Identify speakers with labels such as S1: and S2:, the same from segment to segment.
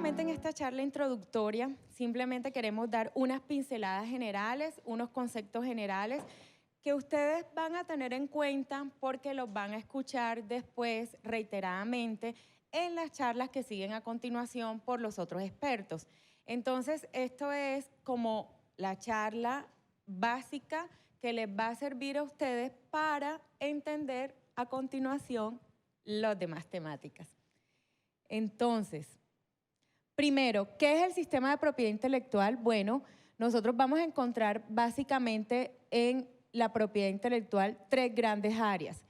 S1: Básicamente en esta charla introductoria simplemente queremos dar unas pinceladas generales, unos conceptos generales que ustedes van a tener en cuenta porque los van a escuchar después reiteradamente en las charlas que siguen a continuación por los otros expertos. Entonces, esto es como la charla básica que les va a servir a ustedes para entender a continuación las demás temáticas. Entonces, primero, ¿qué es el sistema de propiedad intelectual? Bueno, nosotros vamos a encontrar básicamente en la propiedad intelectual tres grandes áreas.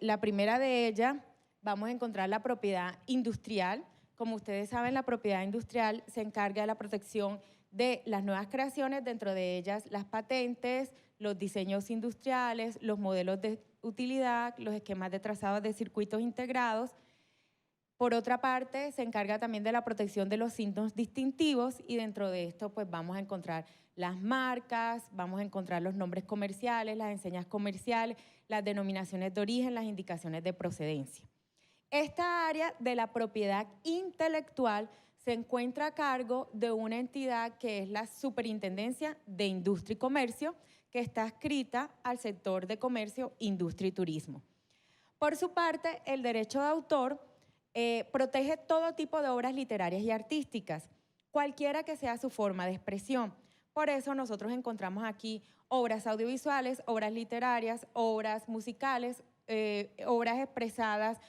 S1: La primera de ellas, vamos a encontrar la propiedad industrial. Como ustedes saben, la propiedad industrial se encarga de la protección de las nuevas creaciones, dentro de ellas las patentes, los diseños industriales, los modelos de utilidad, los esquemas de trazado de circuitos integrados. Por otra parte, se encarga también de la protección de los signos distintivos y dentro de esto pues vamos a encontrar las marcas, vamos a encontrar los nombres comerciales, las enseñas comerciales, las denominaciones de origen, las indicaciones de procedencia. Esta área de la propiedad intelectual se encuentra a cargo de una entidad que es la Superintendencia de Industria y Comercio, que está adscrita al sector de comercio, industria y turismo. Por su parte, el derecho de autor protege todo tipo de obras literarias y artísticas, cualquiera que sea su forma de expresión. Por eso nosotros encontramos aquí obras audiovisuales, obras literarias, obras musicales, obras expresadas,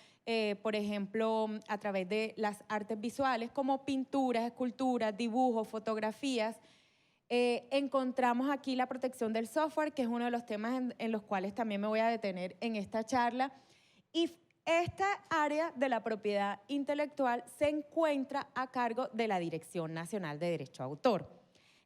S1: por ejemplo, a través de las artes visuales, como pinturas, esculturas, dibujos, fotografías. Encontramos aquí la protección del software, que es uno de los temas en los cuales también me voy a detener en esta charla. Y esta área de la propiedad intelectual se encuentra a cargo de la Dirección Nacional de Derecho de Autor.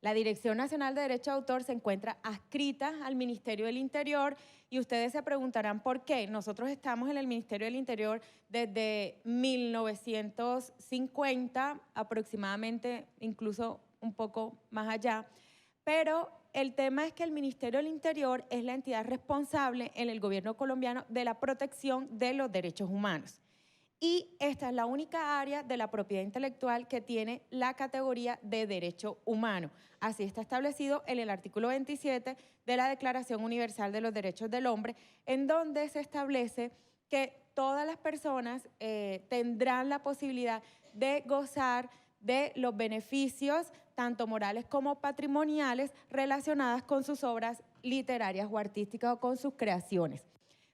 S1: La Dirección Nacional de Derecho de Autor se encuentra adscrita al Ministerio del Interior y ustedes se preguntarán por qué. Nosotros estamos en el Ministerio del Interior desde 1950 aproximadamente, incluso un poco más allá, pero el tema es que el Ministerio del Interior es la entidad responsable en el gobierno colombiano de la protección de los derechos humanos. Y esta es la única área de la propiedad intelectual que tiene la categoría de derecho humano. Así está establecido en el artículo 27 de la Declaración Universal de los Derechos del Hombre, en donde se establece que todas las personas tendrán la posibilidad de gozar de los beneficios, tanto morales como patrimoniales, relacionadas con sus obras literarias o artísticas o con sus creaciones.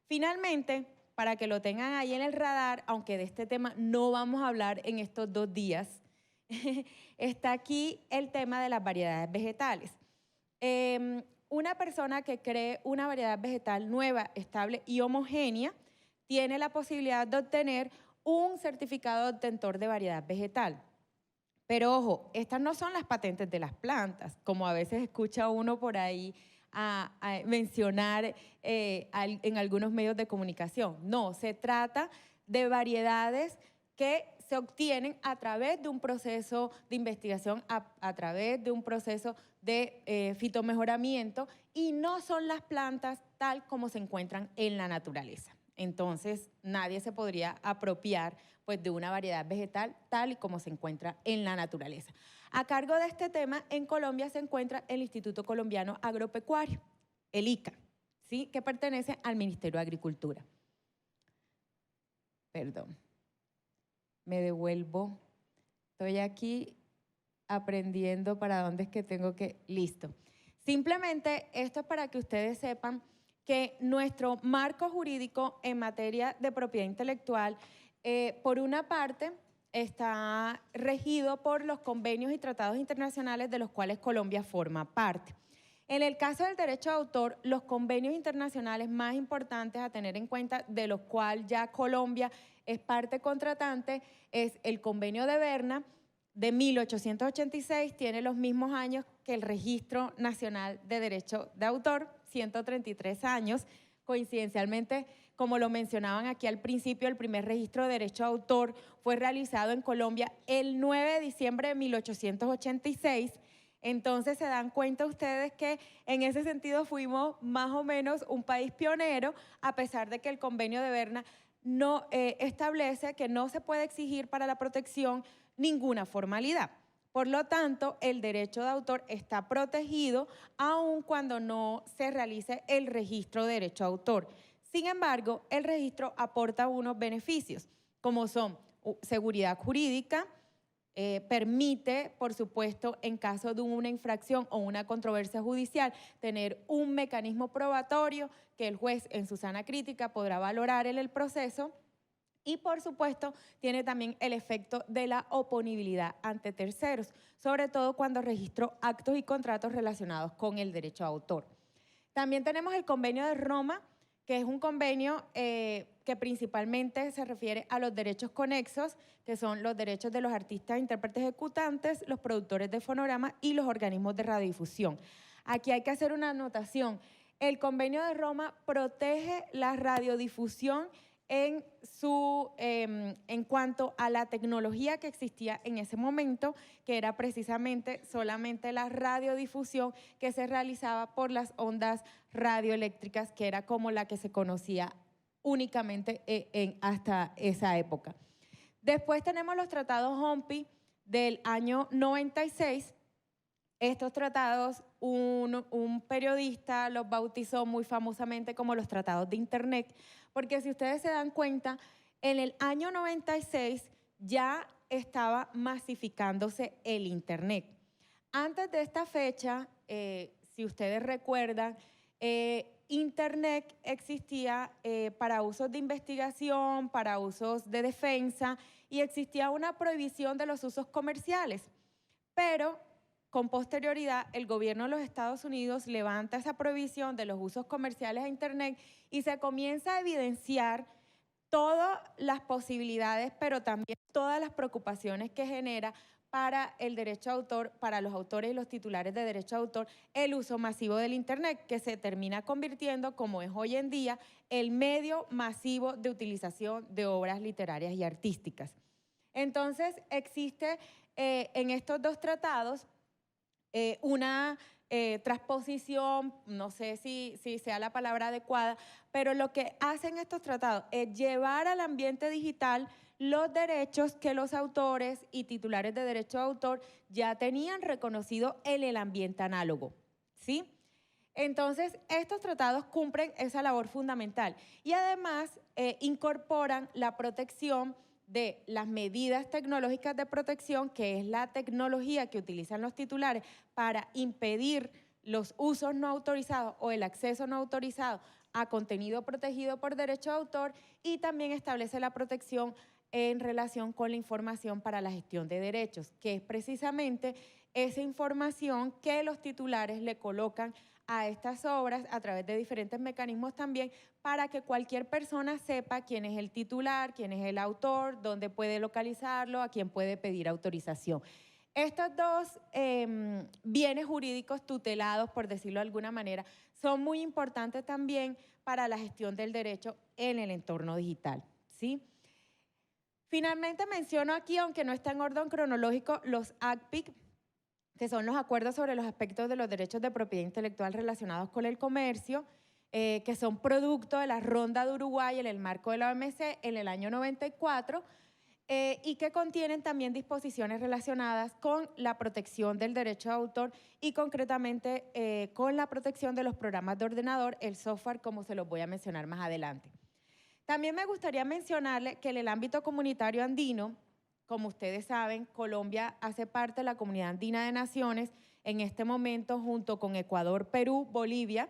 S1: Finalmente, para que lo tengan ahí en el radar, aunque de este tema no vamos a hablar en estos 2 días, está aquí el tema de las variedades vegetales. Una persona que cree una variedad vegetal nueva, estable y homogénea tiene la posibilidad de obtener un certificado de obtentor de variedad vegetal. Pero ojo, estas no son las patentes de las plantas, como a veces escucha uno por ahí a mencionar en algunos medios de comunicación. No, se trata de variedades que se obtienen a través de un proceso de investigación, a través de un proceso de fitomejoramiento y no son las plantas tal como se encuentran en la naturaleza. Entonces, nadie se podría apropiar pues, de una variedad vegetal tal y como se encuentra en la naturaleza. A cargo de este tema, en Colombia se encuentra el Instituto Colombiano Agropecuario, el ICA, ¿sí? Que pertenece al Ministerio de Agricultura. Perdón, me devuelvo. Estoy aquí aprendiendo para dónde es que tengo que… Listo. Simplemente esto es para que ustedes sepan que nuestro marco jurídico en materia de propiedad intelectual, por una parte, está regido por los convenios y tratados internacionales de los cuales Colombia forma parte. En el caso del derecho de autor, los convenios internacionales más importantes a tener en cuenta, de los cuales ya Colombia es parte contratante, es el Convenio de Berna de 1886, tiene los mismos años que el Registro Nacional de Derecho de Autor, 133 años. Coincidencialmente, como lo mencionaban aquí al principio, el primer registro de derecho de autor fue realizado en Colombia el 9 de diciembre de 1886. Entonces se dan cuenta ustedes que en ese sentido fuimos más o menos un país pionero, a pesar de que el Convenio de Berna no establece que no se puede exigir para la protección ninguna formalidad. Por lo tanto, el derecho de autor está protegido aun cuando no se realice el registro de derecho de autor. Sin embargo, el registro aporta unos beneficios, como son seguridad jurídica, permite, por supuesto, en caso de una infracción o una controversia judicial, tener un mecanismo probatorio que el juez en su sana crítica podrá valorar en el proceso. Y, por supuesto, tiene también el efecto de la oponibilidad ante terceros, sobre todo cuando registro actos y contratos relacionados con el derecho de autor. También tenemos el Convenio de Roma, que es un convenio que principalmente se refiere a los derechos conexos, que son los derechos de los artistas, intérpretes, ejecutantes, los productores de fonogramas y los organismos de radiodifusión. Aquí hay que hacer una anotación. El Convenio de Roma protege la radiodifusión en cuanto a la tecnología que existía en ese momento, que era precisamente solamente la radiodifusión que se realizaba por las ondas radioeléctricas, que era como la que se conocía únicamente hasta esa época. Después tenemos los tratados OMPI del año 96. Estos tratados, un periodista los bautizó muy famosamente como los tratados de Internet, porque si ustedes se dan cuenta, en el año 96 ya estaba masificándose el Internet. Antes de esta fecha, si ustedes recuerdan, Internet existía para usos de investigación, para usos de defensa, y existía una prohibición de los usos comerciales. Pero con posterioridad, el gobierno de los Estados Unidos levanta esa prohibición de los usos comerciales a Internet y se comienza a evidenciar todas las posibilidades, pero también todas las preocupaciones que genera para el derecho de autor, para los autores y los titulares de derecho de autor, el uso masivo del Internet, que se termina convirtiendo, como es hoy en día, el medio masivo de utilización de obras literarias y artísticas. Entonces, existe en estos dos tratados una transposición, no sé si sea la palabra adecuada, pero lo que hacen estos tratados es llevar al ambiente digital los derechos que los autores y titulares de derecho de autor ya tenían reconocido en el ambiente análogo, ¿sí? Entonces, estos tratados cumplen esa labor fundamental y además incorporan la protección de las medidas tecnológicas de protección, que es la tecnología que utilizan los titulares para impedir los usos no autorizados o el acceso no autorizado a contenido protegido por derecho de autor, y también establece la protección en relación con la información para la gestión de derechos, que es precisamente esa información que los titulares le colocan a estas obras a través de diferentes mecanismos también, para que cualquier persona sepa quién es el titular, quién es el autor, dónde puede localizarlo, a quién puede pedir autorización. Estos dos bienes jurídicos tutelados, por decirlo de alguna manera, son muy importantes también para la gestión del derecho en el entorno digital, ¿sí? Finalmente menciono aquí, aunque no está en orden cronológico, los ACPIC, que son los acuerdos sobre los aspectos de los derechos de propiedad intelectual relacionados con el comercio, que son producto de la Ronda de Uruguay en el marco de la OMC en el año 94, y que contienen también disposiciones relacionadas con la protección del derecho de autor y concretamente con la protección de los programas de ordenador, el software, como se los voy a mencionar más adelante. También me gustaría mencionarle que en el ámbito comunitario andino, como ustedes saben, Colombia hace parte de la Comunidad Andina de Naciones en este momento junto con Ecuador, Perú, Bolivia,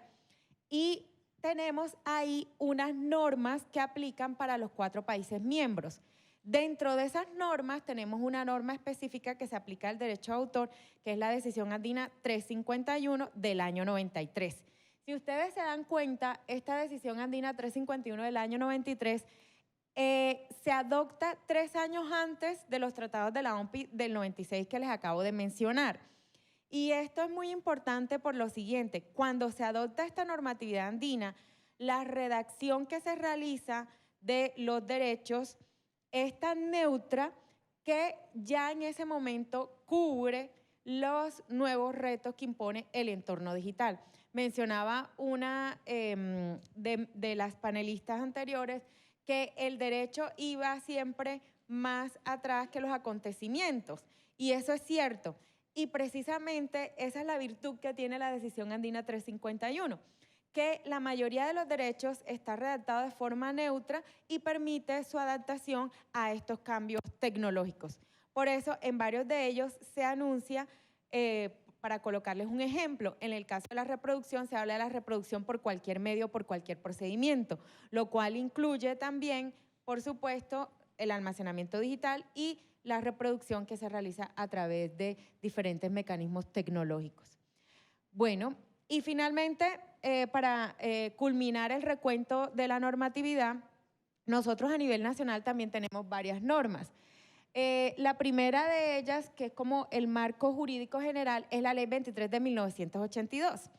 S1: y tenemos ahí unas normas que aplican para los 4 países miembros. Dentro de esas normas tenemos una norma específica que se aplica al derecho de autor, que es la Decisión Andina 351 del año 93. Si ustedes se dan cuenta, esta Decisión Andina 351 del año 93 se adopta 3 años antes de los tratados de la OMPI del 96 que les acabo de mencionar. Y esto es muy importante por lo siguiente: cuando se adopta esta normatividad andina, la redacción que se realiza de los derechos es tan neutra que ya en ese momento cubre los nuevos retos que impone el entorno digital. Mencionaba una de las panelistas anteriores que el derecho iba siempre más atrás que los acontecimientos. Y eso es cierto. Y precisamente esa es la virtud que tiene la Decisión Andina 351, que la mayoría de los derechos está redactado de forma neutra y permite su adaptación a estos cambios tecnológicos. Por eso, en varios de ellos se anuncia, para colocarles un ejemplo, en el caso de la reproducción se habla de la reproducción por cualquier medio, por cualquier procedimiento, lo cual incluye también, por supuesto, el almacenamiento digital y la reproducción que se realiza a través de diferentes mecanismos tecnológicos. Bueno, y finalmente, para culminar el recuento de la normatividad, nosotros a nivel nacional también tenemos varias normas. La primera de ellas, que es como el marco jurídico general, es la Ley 23 de 1982.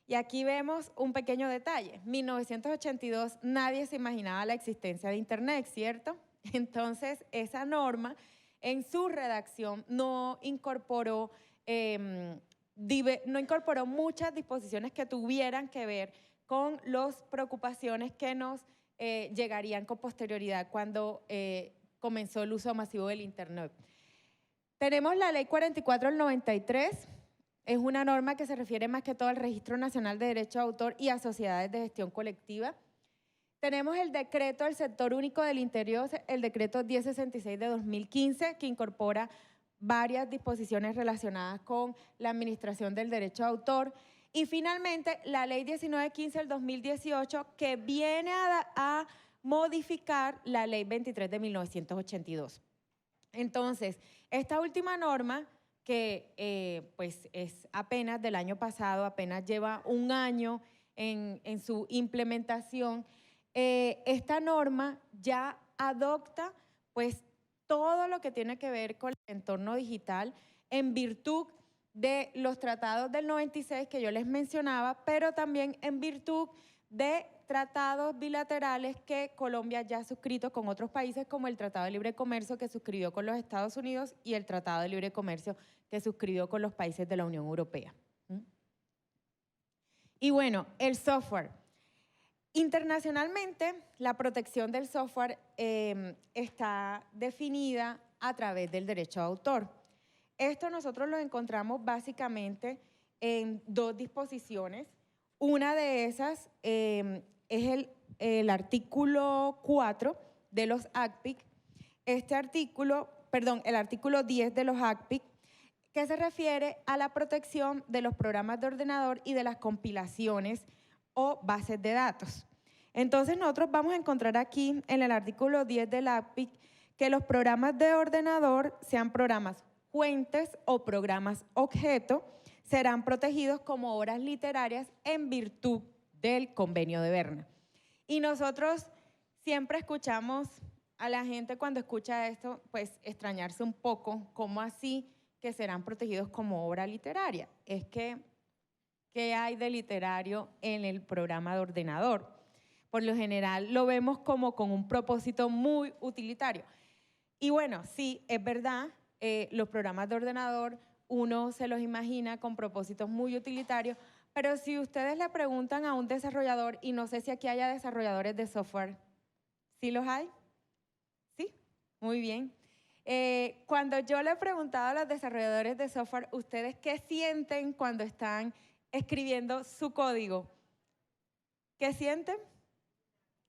S1: Y aquí vemos un pequeño detalle. 1982 nadie se imaginaba la existencia de Internet, ¿cierto? Entonces, esa norma en su redacción no incorporó muchas disposiciones que tuvieran que ver con las preocupaciones que nos llegarían con posterioridad cuando comenzó el uso masivo del Internet. Tenemos la Ley 44 del 93, es una norma que se refiere más que todo al Registro Nacional de Derecho de Autor y a sociedades de gestión colectiva. Tenemos el decreto del Sector Único del Interior, el decreto 1066 de 2015, que incorpora varias disposiciones relacionadas con la administración del derecho de autor. Y finalmente, la Ley 1915 del 2018, que viene a modificar la Ley 23 de 1982. Entonces, esta última norma, que pues es apenas del año pasado, apenas lleva un año en su implementación, esta norma ya adopta pues todo lo que tiene que ver con el entorno digital en virtud de los tratados del 96 que yo les mencionaba, pero también en virtud de tratados bilaterales que Colombia ya ha suscrito con otros países, como el Tratado de Libre Comercio que suscribió con los Estados Unidos y el Tratado de Libre Comercio que suscribió con los países de la Unión Europea. Y bueno, el software. Internacionalmente, la protección del software está definida a través del derecho de autor. Esto nosotros lo encontramos básicamente en dos disposiciones. Una de esas es el artículo 4 de los ACPIC, el artículo 10 de los ACPIC, que se refiere a la protección de los programas de ordenador y de las compilaciones o bases de datos. Entonces nosotros vamos a encontrar aquí en el artículo 10 del ACPIC que los programas de ordenador, sean programas fuentes o programas objeto, serán protegidos como obras literarias en virtud del Convenio de Berna. Y nosotros siempre escuchamos a la gente cuando escucha esto, pues extrañarse un poco, ¿cómo así que serán protegidos como obra literaria? Es que, ¿qué hay de literario en el programa de ordenador? Por lo general lo vemos como con un propósito muy utilitario. Y bueno, sí, es verdad, los programas de ordenador uno se los imagina con propósitos muy utilitarios, pero si ustedes le preguntan a un desarrollador, y no sé si aquí haya desarrolladores de software, ¿sí los hay? ¿Sí? Muy bien. Cuando yo le he preguntado a los desarrolladores de software, ¿ustedes qué sienten cuando están escribiendo su código? ¿Qué sienten?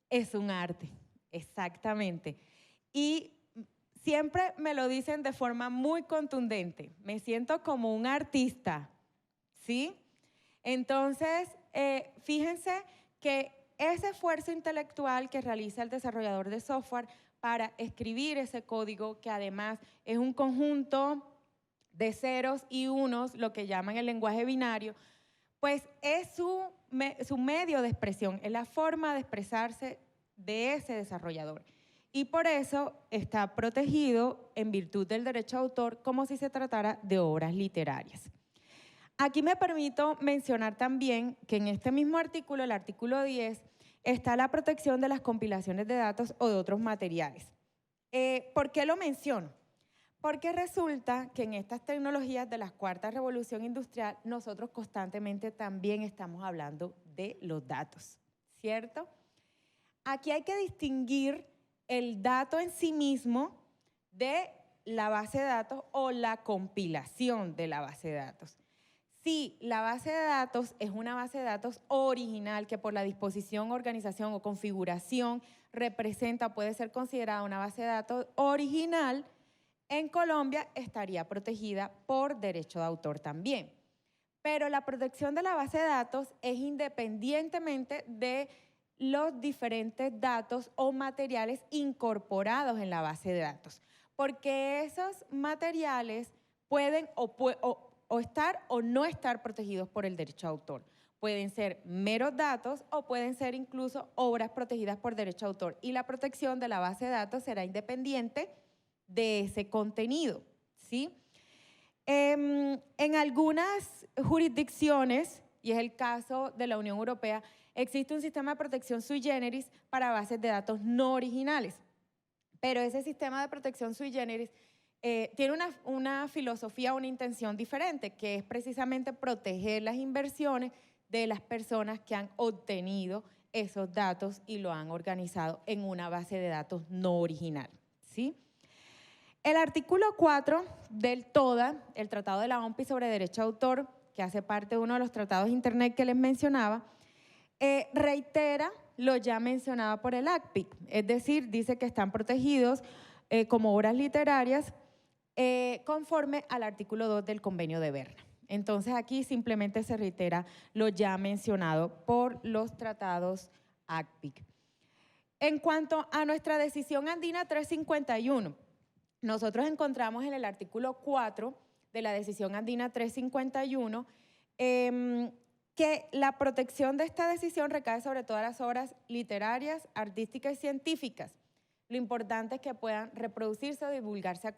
S1: Es un arte, exactamente. Y siempre me lo dicen de forma muy contundente. Me siento como un artista, ¿sí? Entonces, fíjense que ese esfuerzo intelectual que realiza el desarrollador de software para escribir ese código, que además es un conjunto de ceros y unos, lo que llaman el lenguaje binario, pues es su medio de expresión, es la forma de expresarse de ese desarrollador. Y por eso está protegido en virtud del derecho de autor como si se tratara de obras literarias. Aquí me permito mencionar también que en este mismo artículo, el artículo 10, está la protección de las compilaciones de datos o de otros materiales. ¿Por qué lo menciono? Porque resulta que en estas tecnologías de la cuarta revolución industrial, nosotros constantemente también estamos hablando de los datos, ¿cierto? Aquí hay que distinguir el dato en sí mismo de la base de datos o la compilación de la base de datos. Si la base de datos es una base de datos original que por la disposición, organización o configuración representa o puede ser considerada una base de datos original, en Colombia estaría protegida por derecho de autor también. Pero la protección de la base de datos es independientemente de los diferentes datos o materiales incorporados en la base de datos, porque esos materiales pueden o estar o no estar protegidos por el derecho de autor. Pueden ser meros datos o pueden ser incluso obras protegidas por derecho de autor, y la protección de la base de datos será independiente de ese contenido, ¿sí? En algunas jurisdicciones, y es el caso de la Unión Europea, existe un sistema de protección sui generis para bases de datos no originales, pero ese sistema de protección sui generis tiene una filosofía, una intención diferente, que es precisamente proteger las inversiones de las personas que han obtenido esos datos y lo han organizado en una base de datos no original, ¿sí? El artículo 4 del TODA, el Tratado de la OMPI sobre Derecho de Autor, que hace parte de uno de los tratados de Internet que les mencionaba, reitera lo ya mencionado por el ACPIC, es decir, dice que están protegidos como obras literarias conforme al artículo 2 del Convenio de Berna. Entonces aquí simplemente se reitera lo ya mencionado por los tratados ACPIC. En cuanto a nuestra decisión andina 351, nosotros encontramos en el artículo 4 de la decisión andina 351 que la protección de esta decisión recae sobre todas las obras literarias, artísticas y científicas. Lo importante es que puedan reproducirse o divulgarse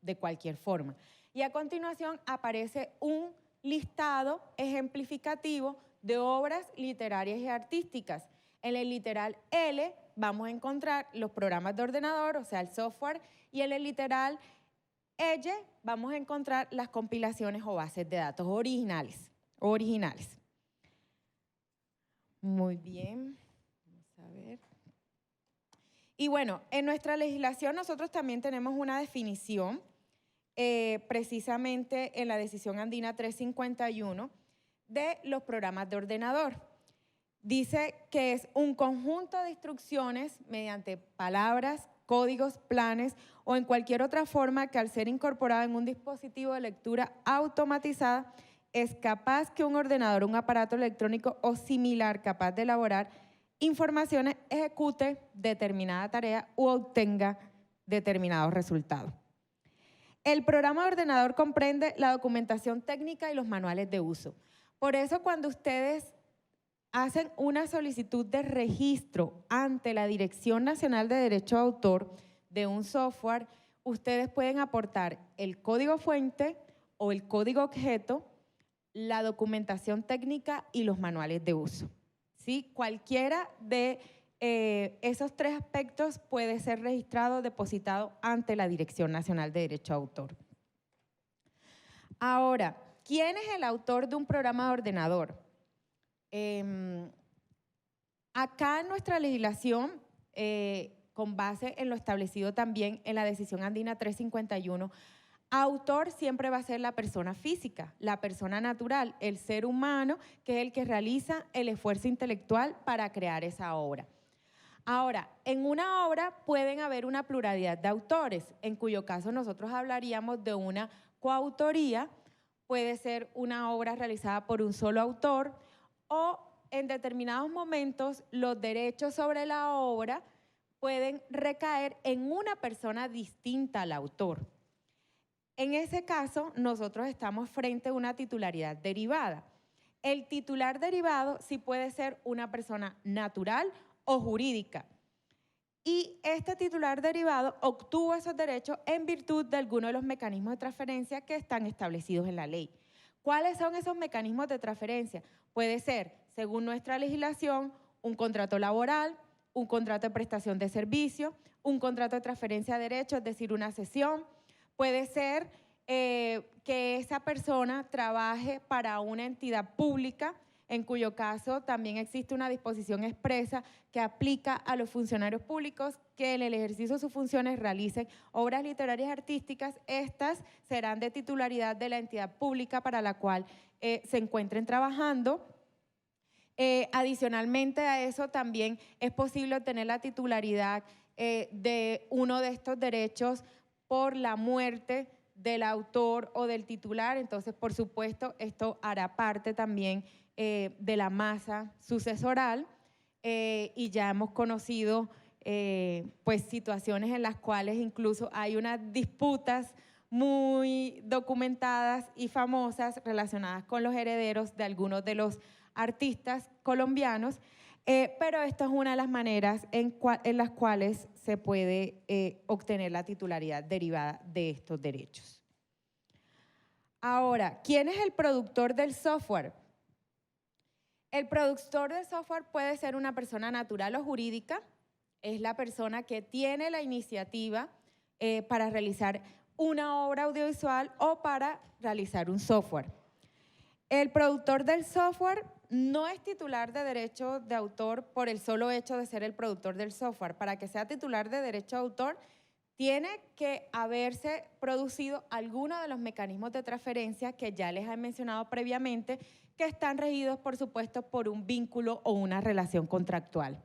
S1: de cualquier forma. Y a continuación aparece un listado ejemplificativo de obras literarias y artísticas. En el literal L vamos a encontrar los programas de ordenador, o sea, el software, y en el literal L vamos a encontrar las compilaciones o bases de datos originales. Muy bien, vamos a ver. Y bueno, en nuestra legislación nosotros también tenemos una definición, precisamente en la decisión andina 351, de los programas de ordenador. Dice que es un conjunto de instrucciones mediante palabras, códigos, planes o en cualquier otra forma que al ser incorporado en un dispositivo de lectura automatizada es capaz que un ordenador, un aparato electrónico o similar capaz de elaborar informaciones ejecute determinada tarea u obtenga determinados resultados. El programa de ordenador comprende la documentación técnica y los manuales de uso. Por eso cuando ustedes hacen una solicitud de registro ante la Dirección Nacional de Derecho de Autor de un software, ustedes pueden aportar el código fuente o el código objeto, la documentación técnica y los manuales de uso. ¿Sí? Cualquiera de esos tres aspectos puede ser registrado, depositado ante la Dirección Nacional de Derecho de Autor. Ahora, ¿quién es el autor de un programa de ordenador? Acá en nuestra legislación, con base en lo establecido también en la decisión andina 351, autor siempre va a ser la persona física, la persona natural, el ser humano, que es el que realiza el esfuerzo intelectual para crear esa obra. Ahora, en una obra pueden haber una pluralidad de autores, en cuyo caso nosotros hablaríamos de una coautoría, puede ser una obra realizada por un solo autor o en determinados momentos los derechos sobre la obra pueden recaer en una persona distinta al autor. En ese caso, nosotros estamos frente a una titularidad derivada. El titular derivado sí puede ser una persona natural o jurídica. Y este titular derivado obtuvo esos derechos en virtud de alguno de los mecanismos de transferencia que están establecidos en la ley. ¿Cuáles son esos mecanismos de transferencia? Puede ser, según nuestra legislación, un contrato laboral, un contrato de prestación de servicio, un contrato de transferencia de derechos, es decir, una cesión. Puede ser que esa persona trabaje para una entidad pública en cuyo caso también existe una disposición expresa que aplica a los funcionarios públicos que en el ejercicio de sus funciones realicen obras literarias y artísticas. Estas serán de titularidad de la entidad pública para la cual se encuentren trabajando. Adicionalmente a eso, también es posible obtener la titularidad de uno de estos derechos por la muerte del autor o del titular. Entonces, por supuesto, esto hará parte también de la masa sucesoral y ya hemos conocido pues situaciones en las cuales incluso hay unas disputas muy documentadas y famosas relacionadas con los herederos de algunos de los artistas colombianos, pero esto es una de las maneras en las cuales se puede obtener la titularidad derivada de estos derechos. Ahora, ¿quién es el productor del software? El productor del software puede ser una persona natural o jurídica, es la persona que tiene la iniciativa para realizar una obra audiovisual o para realizar un software. El productor del software no es titular de derecho de autor por el solo hecho de ser el productor del software. Para que sea titular de derecho de autor, tiene que haberse producido alguno de los mecanismos de transferencia que ya les he mencionado previamente, que están regidos, por supuesto, por un vínculo o una relación contractual.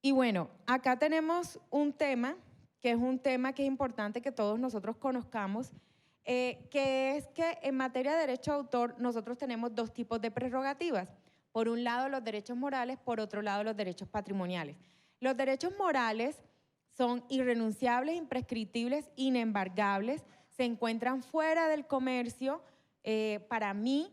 S1: Y bueno, acá tenemos un tema que es importante que todos nosotros conozcamos, que es que en materia de derecho de autor nosotros tenemos dos tipos de prerrogativas. Por un lado, los derechos morales, por otro lado, los derechos patrimoniales. Los derechos morales son irrenunciables, imprescriptibles, inembargables, se encuentran fuera del comercio. Para mí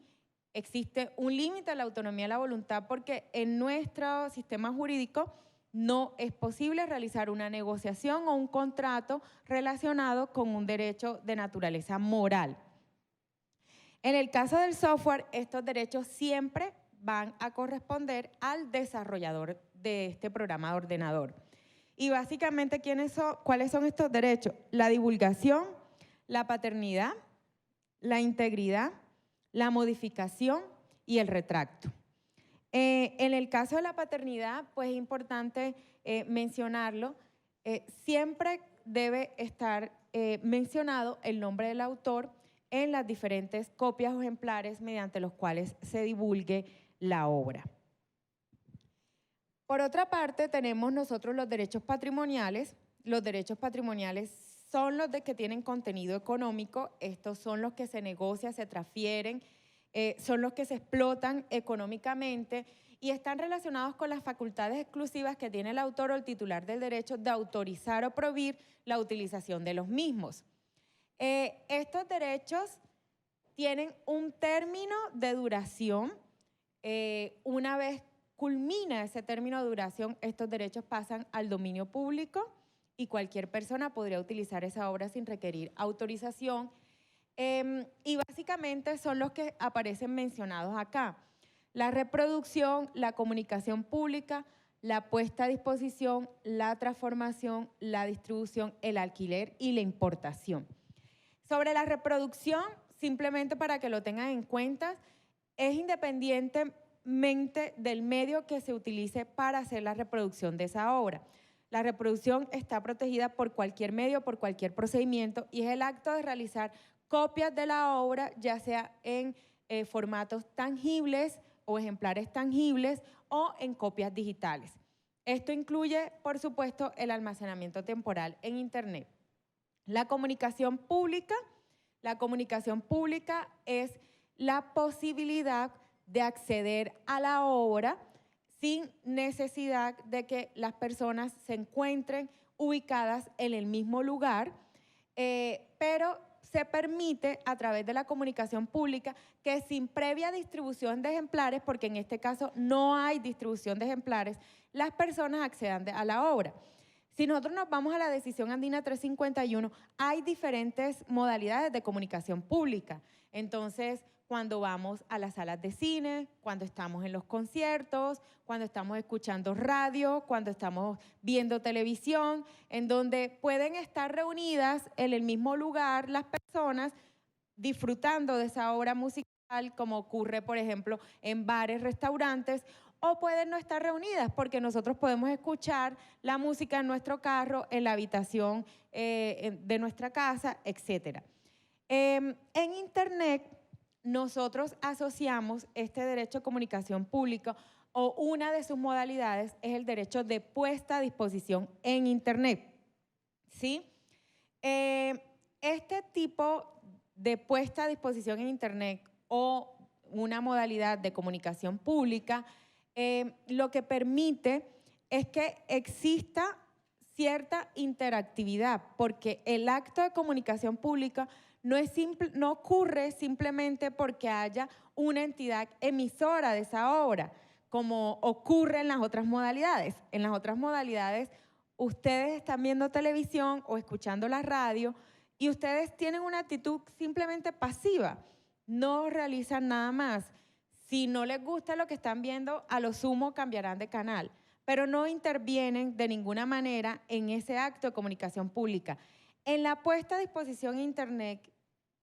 S1: existe un límite a la autonomía de la voluntad porque en nuestro sistema jurídico no es posible realizar una negociación o un contrato relacionado con un derecho de naturaleza moral. En el caso del software, estos derechos siempre van a corresponder al desarrollador de este programa de ordenador. Y básicamente, ¿cuáles son estos derechos? La divulgación, la paternidad, la integridad, la modificación y el retracto. En el caso de la paternidad, pues es importante mencionarlo, siempre debe estar mencionado el nombre del autor en las diferentes copias o ejemplares mediante los cuales se divulgue la obra. Por otra parte, tenemos nosotros los derechos patrimoniales. Los derechos patrimoniales son los que tienen contenido económico, estos son los que se negocian, se transfieren, son los que se explotan económicamente y están relacionados con las facultades exclusivas que tiene el autor o el titular del derecho de autorizar o prohibir la utilización de los mismos. Estos derechos tienen un término de duración. Una vez culmina ese término de duración, estos derechos pasan al dominio público y cualquier persona podría utilizar esa obra sin requerir autorización. Y básicamente son los que aparecen mencionados acá: la reproducción, la comunicación pública, la puesta a disposición, la transformación, la distribución, el alquiler y la importación. Sobre la reproducción, simplemente para que lo tengan en cuenta, es independientemente del medio que se utilice para hacer la reproducción de esa obra. La reproducción está protegida por cualquier medio, por cualquier procedimiento, y es el acto de realizar copias de la obra, ya sea en formatos tangibles o ejemplares tangibles o en copias digitales. Esto incluye, por supuesto, el almacenamiento temporal en Internet. La comunicación pública es la posibilidad de acceder a la obra sin necesidad de que las personas se encuentren ubicadas en el mismo lugar, pero se permite a través de la comunicación pública que sin previa distribución de ejemplares, porque en este caso no hay distribución de ejemplares, las personas accedan a la obra. Si nosotros nos vamos a la decisión andina 351, hay diferentes modalidades de comunicación pública. Entonces, cuando vamos a las salas de cine, cuando estamos en los conciertos, cuando estamos escuchando radio, cuando estamos viendo televisión, en donde pueden estar reunidas en el mismo lugar las personas disfrutando de esa obra musical, como ocurre, por ejemplo, en bares, restaurantes, o pueden no estar reunidas porque nosotros podemos escuchar la música en nuestro carro, en la habitación de nuestra casa, etc. En Internet, nosotros asociamos este derecho a comunicación pública o una de sus modalidades es el derecho de puesta a disposición en Internet. ¿Sí? Este tipo de puesta a disposición en Internet o una modalidad de comunicación pública lo que permite es que exista cierta interactividad, porque el acto de comunicación pública no ocurre simplemente porque haya una entidad emisora de esa obra, como ocurre en las otras modalidades. En las otras modalidades, ustedes están viendo televisión o escuchando la radio y ustedes tienen una actitud simplemente pasiva, no realizan nada más. Si no les gusta lo que están viendo, a lo sumo cambiarán de canal, pero no intervienen de ninguna manera en ese acto de comunicación pública. En la puesta a disposición de Internet,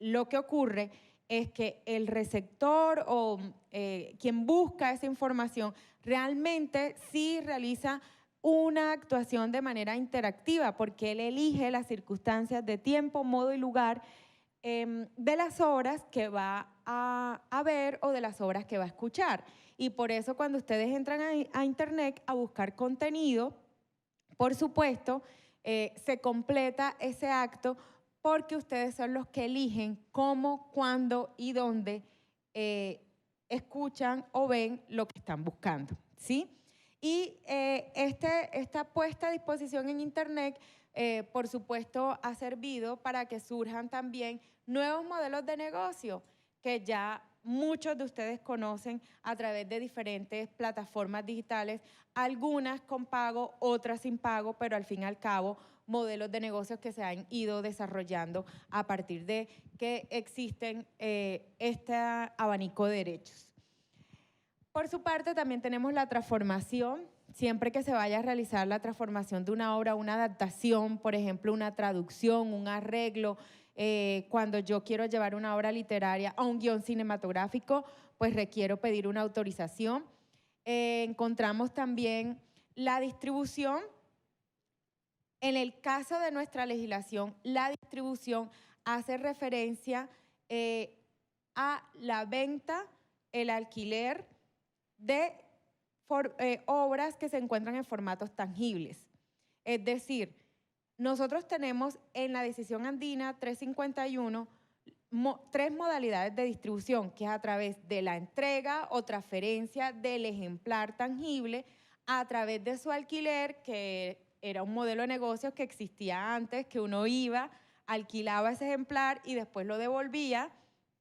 S1: lo que ocurre es que el receptor o quien busca esa información realmente sí realiza una actuación de manera interactiva porque él elige las circunstancias de tiempo, modo y lugar de las obras que va a ver o de las obras que va a escuchar. Y por eso cuando ustedes entran a Internet a buscar contenido, por supuesto, se completa ese acto porque ustedes son los que eligen cómo, cuándo y dónde escuchan o ven lo que están buscando, ¿sí? Y esta puesta a disposición en Internet, por supuesto, ha servido para que surjan también nuevos modelos de negocio que ya muchos de ustedes conocen a través de diferentes plataformas digitales, algunas con pago, otras sin pago, pero al fin y al cabo modelos de negocios que se han ido desarrollando a partir de que existen este abanico de derechos. Por su parte, también tenemos la transformación. Siempre que se vaya a realizar la transformación de una obra, una adaptación, por ejemplo, una traducción, un arreglo, cuando yo quiero llevar una obra literaria a un guión cinematográfico, pues requiero pedir una autorización. Encontramos también la distribución. En el caso de nuestra legislación, la distribución hace referencia a la venta, el alquiler de obras que se encuentran en formatos tangibles. Es decir, nosotros tenemos en la decisión andina 351 tres modalidades de distribución, que es a través de la entrega o transferencia del ejemplar tangible, a través de su alquiler, que era un modelo de negocios que existía antes, que uno iba, alquilaba ese ejemplar y después lo devolvía,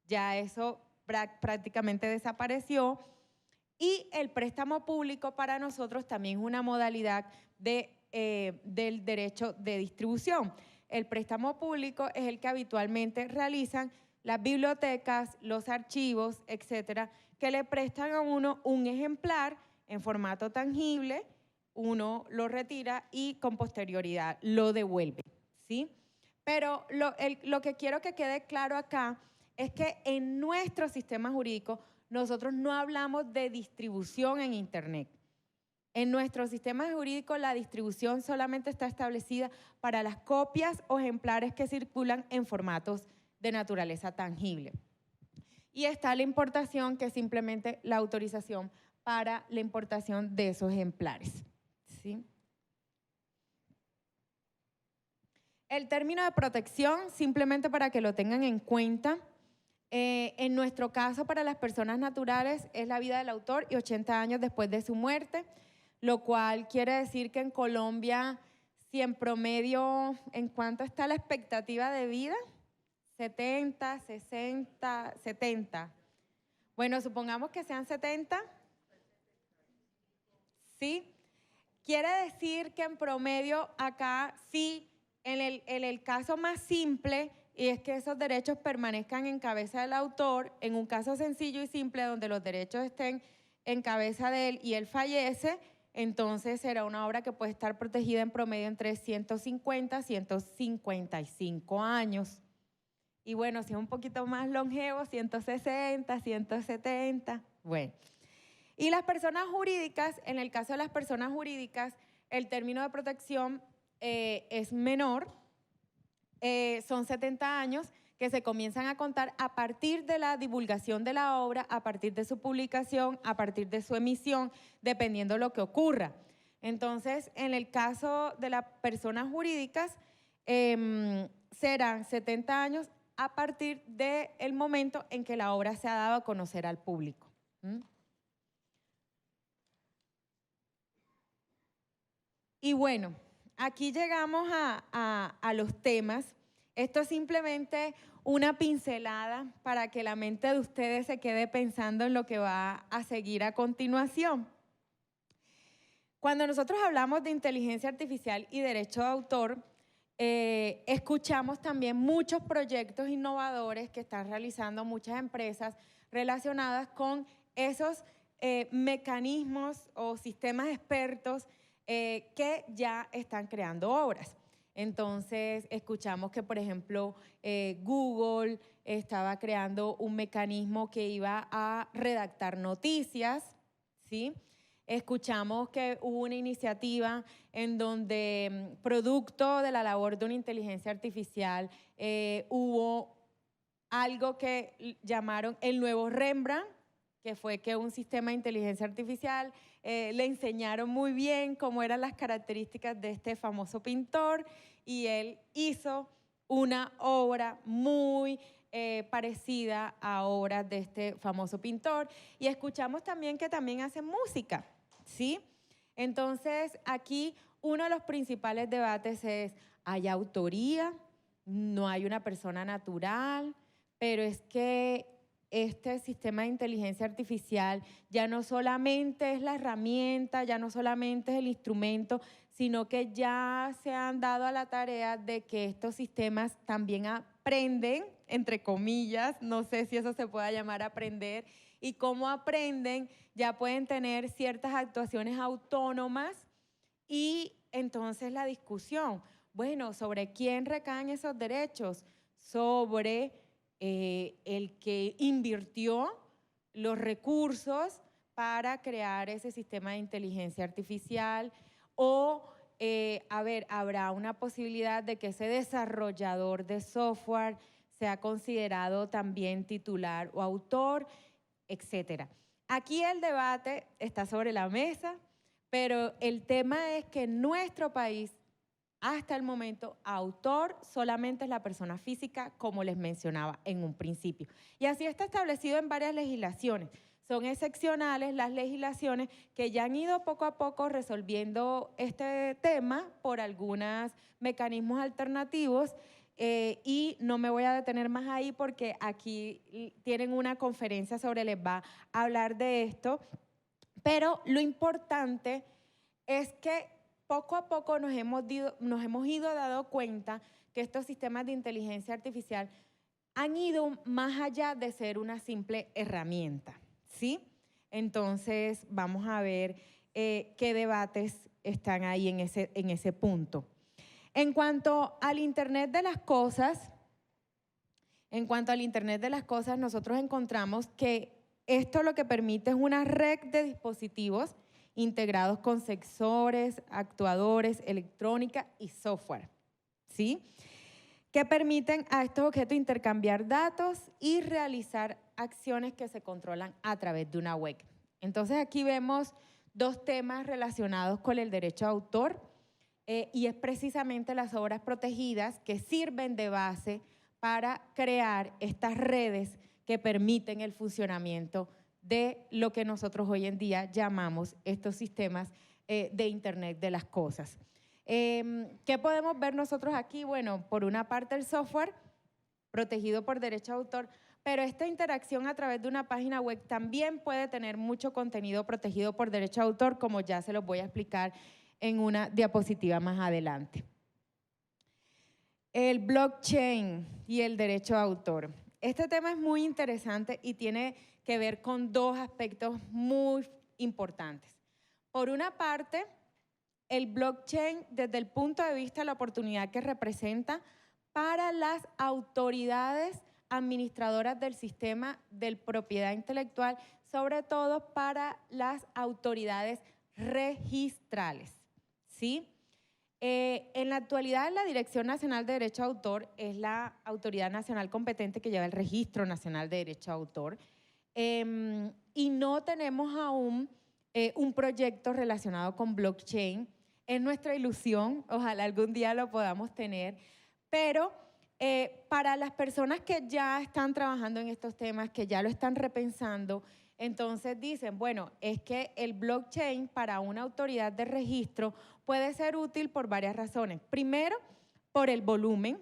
S1: ya eso prácticamente desapareció. Y el préstamo público para nosotros también es una modalidad del derecho de distribución. El préstamo público es el que habitualmente realizan las bibliotecas, los archivos, etcétera, que le prestan a uno un ejemplar en formato tangible, uno lo retira y con posterioridad lo devuelve, ¿sí? Pero lo que quiero que quede claro acá es que en nuestro sistema jurídico nosotros no hablamos de distribución en Internet. En nuestro sistema jurídico la distribución solamente está establecida para las copias o ejemplares que circulan en formatos de naturaleza tangible. Y está la importación, que es simplemente la autorización para la importación de esos ejemplares, ¿sí? El término de protección, simplemente para que lo tengan en cuenta, en nuestro caso para las personas naturales es la vida del autor y 80 años después de su muerte, lo cual quiere decir que en Colombia, si en promedio, ¿en cuánto está la expectativa de vida? 70, 60, 70. Bueno, supongamos que sean 70. ¿Sí? Quiere decir que en promedio acá sí, en el caso más simple, y es que esos derechos permanezcan en cabeza del autor, en un caso sencillo y simple donde los derechos estén en cabeza de él y él fallece, entonces será una obra que puede estar protegida en promedio entre 150 y 155 años. Y bueno, si es un poquito más longevo, 160, 170, bueno. Y las personas jurídicas, en el caso de las personas jurídicas, el término de protección es menor, son 70 años que se comienzan a contar a partir de la divulgación de la obra, a partir de su publicación, a partir de su emisión, dependiendo de lo que ocurra. Entonces, en el caso de las personas jurídicas, serán 70 años a partir del momento en que la obra se ha dado a conocer al público. Y bueno, aquí llegamos a los temas. Esto es simplemente una pincelada para que la mente de ustedes se quede pensando en lo que va a seguir a continuación. Cuando nosotros hablamos de inteligencia artificial y derecho de autor, escuchamos también muchos proyectos innovadores que están realizando muchas empresas relacionadas con esos mecanismos o sistemas expertos que ya están creando obras. Entonces, escuchamos que, por ejemplo, Google estaba creando un mecanismo que iba a redactar noticias, ¿sí? Escuchamos que hubo una iniciativa en donde, producto de la labor de una inteligencia artificial, hubo algo que llamaron el nuevo Rembrandt, que fue que un sistema de inteligencia artificial le enseñaron muy bien cómo eran las características de este famoso pintor y él hizo una obra muy parecida a obras de este famoso pintor. Y escuchamos también que también hace música, ¿sí? Entonces, aquí uno de los principales debates es, ¿hay autoría? ¿No hay una persona natural? Pero es que este sistema de inteligencia artificial ya no solamente es la herramienta, ya no solamente es el instrumento, sino que ya se han dado a la tarea de que estos sistemas también aprenden, entre comillas, no sé si eso se pueda llamar aprender, y cómo aprenden, ya pueden tener ciertas actuaciones autónomas y entonces la discusión, bueno, ¿sobre quién recaen esos derechos? Sobre el que invirtió los recursos para crear ese sistema de inteligencia artificial o, habrá una posibilidad de que ese desarrollador de software sea considerado también titular o autor, etcétera. Aquí el debate está sobre la mesa, pero el tema es que en nuestro país, hasta el momento, autor solamente es la persona física, como les mencionaba en un principio. Y así está establecido en varias legislaciones. Son excepcionales las legislaciones que ya han ido poco a poco resolviendo este tema por algunos mecanismos alternativos y no me voy a detener más ahí porque aquí tienen una conferencia sobre les va a hablar de esto. Pero lo importante es que poco a poco nos hemos ido dando cuenta que estos sistemas de inteligencia artificial han ido más allá de ser una simple herramienta, ¿sí? Entonces, vamos a ver qué debates están ahí en ese punto. En cuanto al Internet de las cosas, nosotros encontramos que esto lo que permite es una red de dispositivos integrados con sensores, actuadores, electrónica y software, ¿sí? Que permiten a estos objetos intercambiar datos y realizar acciones que se controlan a través de una web. Entonces aquí vemos dos temas relacionados con el derecho de autor y es precisamente las obras protegidas que sirven de base para crear estas redes que permiten el funcionamiento de lo que nosotros hoy en día llamamos estos sistemas de Internet de las cosas. ¿Qué podemos ver nosotros aquí? Bueno, por una parte el software protegido por derecho de autor, pero esta interacción a través de una página web también puede tener mucho contenido protegido por derecho de autor, como ya se los voy a explicar en una diapositiva más adelante. El blockchain y el derecho de autor. Este tema es muy interesante y tiene que ver con dos aspectos muy importantes. Por una parte, el blockchain, desde el punto de vista de la oportunidad que representa, para las autoridades administradoras del sistema de propiedad intelectual, sobre todo para las autoridades registrales, ¿sí? En la actualidad, la Dirección Nacional de Derecho de Autor es la autoridad nacional competente que lleva el Registro Nacional de Derecho de Autor, y no tenemos aún un proyecto relacionado con blockchain. Es nuestra ilusión, ojalá algún día lo podamos tener, pero para las personas que ya están trabajando en estos temas, que ya lo están repensando, entonces dicen, bueno, es que el blockchain para una autoridad de registro puede ser útil por varias razones. Primero, por el volumen.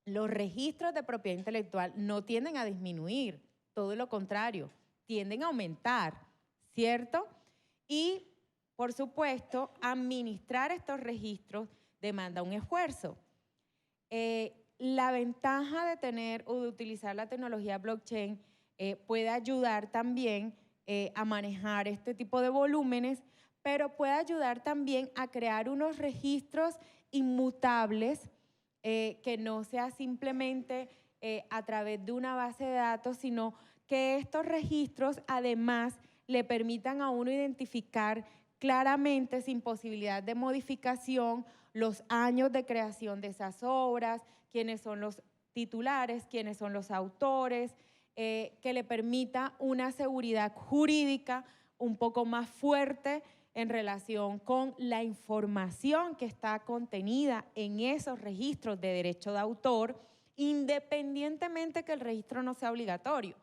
S1: Los registros de propiedad intelectual no tienden a disminuir, todo lo contrario, tienden a aumentar, ¿cierto? Y, por supuesto, administrar estos registros demanda un esfuerzo. La ventaja de tener o de utilizar la tecnología blockchain puede ayudar también a manejar este tipo de volúmenes, pero puede ayudar también a crear unos registros inmutables que no sea simplemente a través de una base de datos, sino que estos registros además le permitan a uno identificar claramente, sin posibilidad de modificación, los años de creación de esas obras, quiénes son los titulares, quiénes son los autores, que le permita una seguridad jurídica un poco más fuerte en relación con la información que está contenida en esos registros de derecho de autor, independientemente que el registro no sea obligatorio.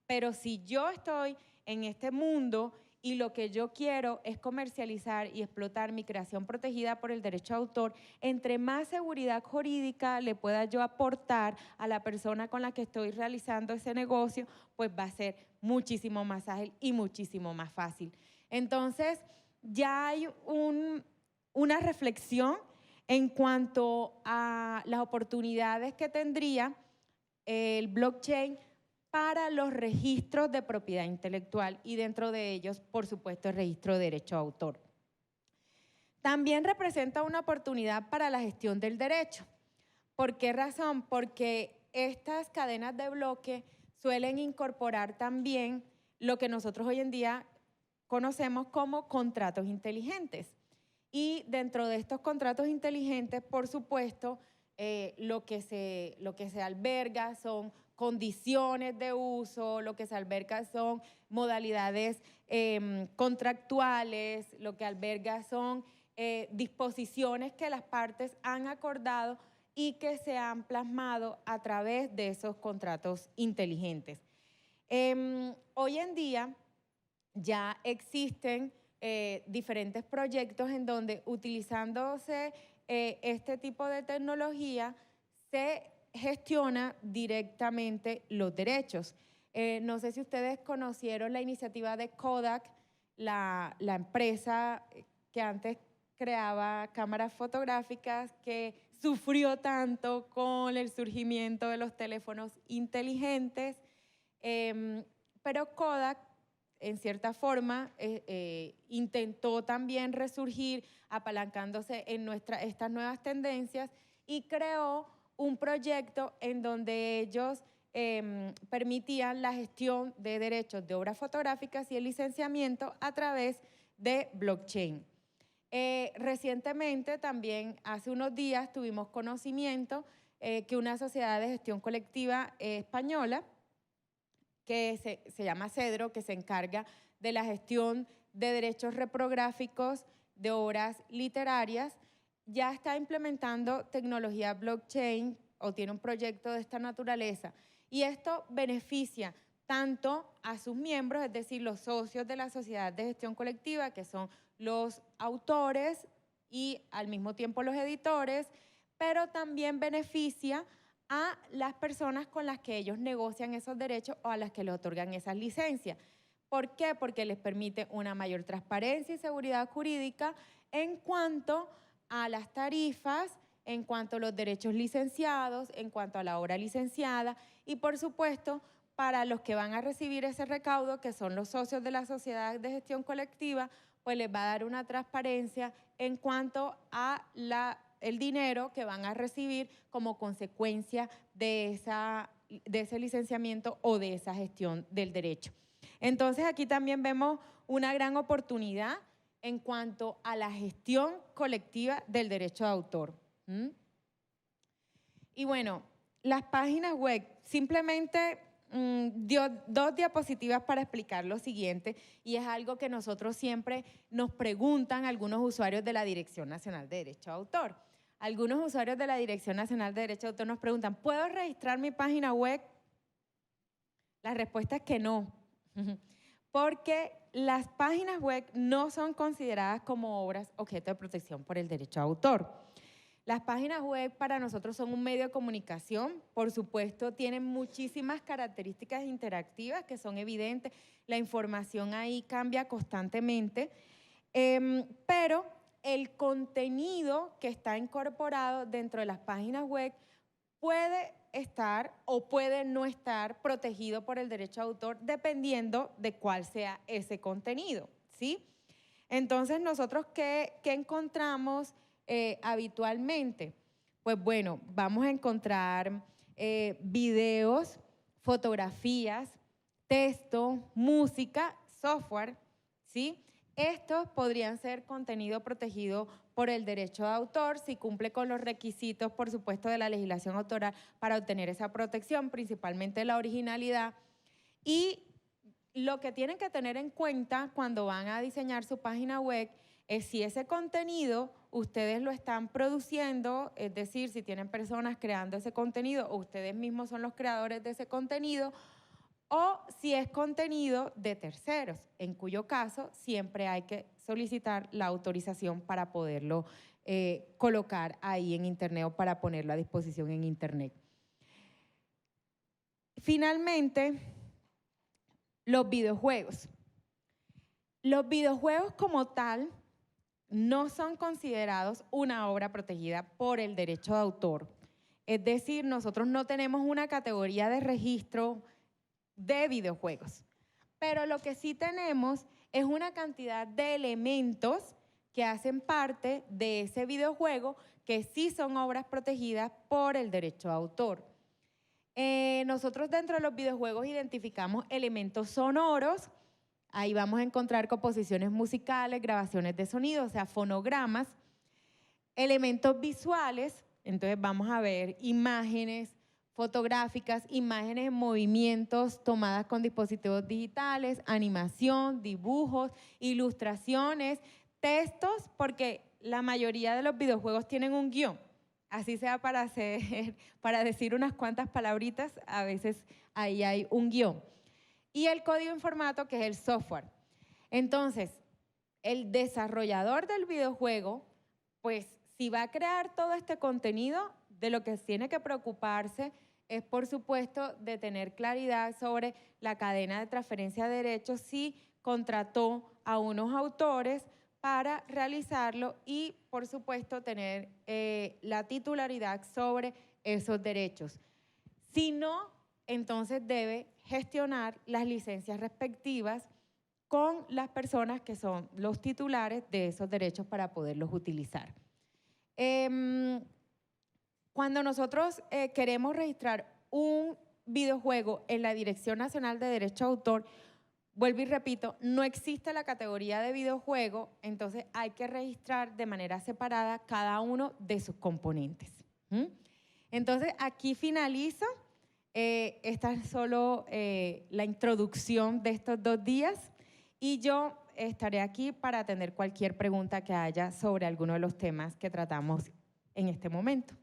S1: Pero si yo estoy en este mundo y lo que yo quiero es comercializar y explotar mi creación protegida por el derecho de autor, entre más seguridad jurídica le pueda yo aportar a la persona con la que estoy realizando ese negocio, pues va a ser muchísimo más ágil y muchísimo más fácil. Entonces, ya hay una reflexión en cuanto a las oportunidades que tendría el blockchain para los registros de propiedad intelectual y dentro de ellos, por supuesto, el registro de derecho de autor. También representa una oportunidad para la gestión del derecho. ¿Por qué razón? Porque estas cadenas de bloque suelen incorporar también lo que nosotros hoy en día conocemos como contratos inteligentes. Y dentro de estos contratos inteligentes, por supuesto, lo que se alberga son condiciones de uso, lo que se alberga son modalidades contractuales, lo que alberga son disposiciones que las partes han acordado y que se han plasmado a través de esos contratos inteligentes. Hoy en día ya existen diferentes proyectos en donde utilizándose este tipo de tecnología se gestiona directamente los derechos. No sé si ustedes conocieron la iniciativa de Kodak, la empresa que antes creaba cámaras fotográficas, que sufrió tanto con el surgimiento de los teléfonos inteligentes, pero Kodak, en cierta forma, intentó también resurgir apalancándose en estas nuevas tendencias y creó un proyecto en donde ellos permitían la gestión de derechos de obras fotográficas y el licenciamiento a través de blockchain. Recientemente, también hace unos días, tuvimos conocimiento que una sociedad de gestión colectiva española, que se llama Cedro, que se encarga de la gestión de derechos reprográficos de obras literarias, ya está implementando tecnología blockchain o tiene un proyecto de esta naturaleza. Y esto beneficia tanto a sus miembros, es decir, los socios de la sociedad de gestión colectiva, que son los autores y al mismo tiempo los editores, pero también beneficia a las personas con las que ellos negocian esos derechos o a las que les otorgan esas licencias. ¿Por qué? Porque les permite una mayor transparencia y seguridad jurídica en cuanto a las tarifas, en cuanto a los derechos licenciados, en cuanto a la obra licenciada y, por supuesto, para los que van a recibir ese recaudo, que son los socios de la sociedad de gestión colectiva, pues les va a dar una transparencia en cuanto a la el dinero que van a recibir como consecuencia de ese licenciamiento o de esa gestión del derecho. Entonces, aquí también vemos una gran oportunidad en cuanto a la gestión colectiva del derecho de autor. Y bueno, las páginas web, simplemente dio 2 diapositivas para explicar lo siguiente, y es algo que nosotros siempre nos preguntan algunos usuarios de la Dirección Nacional de Derecho de Autor. Algunos usuarios de la Dirección Nacional de Derecho de Autor nos preguntan, ¿puedo registrar mi página web? La respuesta es que no, porque las páginas web no son consideradas como obras objeto de protección por el derecho de autor. Las páginas web para nosotros son un medio de comunicación, por supuesto tienen muchísimas características interactivas que son evidentes, la información ahí cambia constantemente, pero el contenido que está incorporado dentro de las páginas web puede estar o puede no estar protegido por el derecho de autor dependiendo de cuál sea ese contenido, ¿sí? Entonces, nosotros, ¿qué encontramos habitualmente? Pues bueno, vamos a encontrar videos, fotografías, texto, música, software, ¿sí? Estos podrían ser contenido protegido por el derecho de autor si cumple con los requisitos, por supuesto, de la legislación autoral para obtener esa protección, principalmente la originalidad. Y lo que tienen que tener en cuenta cuando van a diseñar su página web es si ese contenido ustedes lo están produciendo, es decir, si tienen personas creando ese contenido o ustedes mismos son los creadores de ese contenido, o si es contenido de terceros, en cuyo caso siempre hay que solicitar la autorización para poderlo colocar ahí en Internet o para ponerlo a disposición en Internet. Finalmente, los videojuegos. Los videojuegos como tal no son considerados una obra protegida por el derecho de autor. Es decir, nosotros no tenemos una categoría de registro de videojuegos, pero lo que sí tenemos es una cantidad de elementos que hacen parte de ese videojuego que sí son obras protegidas por el derecho de autor. Nosotros dentro de los videojuegos identificamos elementos sonoros, ahí vamos a encontrar composiciones musicales, grabaciones de sonido, o sea, fonogramas, elementos visuales, entonces vamos a ver imágenes fotográficas, imágenes en movimientos tomadas con dispositivos digitales, animación, dibujos, ilustraciones, textos, porque la mayoría de los videojuegos tienen un guión. Así sea para decir unas cuantas palabritas, a veces ahí hay un guión. Y el código en formato, que es el software. Entonces, el desarrollador del videojuego, pues si va a crear todo este contenido, de lo que tiene que preocuparse es, por supuesto, de tener claridad sobre la cadena de transferencia de derechos, si contrató a unos autores para realizarlo y, por supuesto, tener la titularidad sobre esos derechos. Si no, entonces debe gestionar las licencias respectivas con las personas que son los titulares de esos derechos para poderlos utilizar. Cuando nosotros queremos registrar un videojuego en la Dirección Nacional de Derecho de Autor, vuelvo y repito, no existe la categoría de videojuego, entonces hay que registrar de manera separada cada uno de sus componentes. Entonces, aquí finalizo. Esta es solo la introducción de estos 2 días y yo estaré aquí para atender cualquier pregunta que haya sobre alguno de los temas que tratamos en este momento.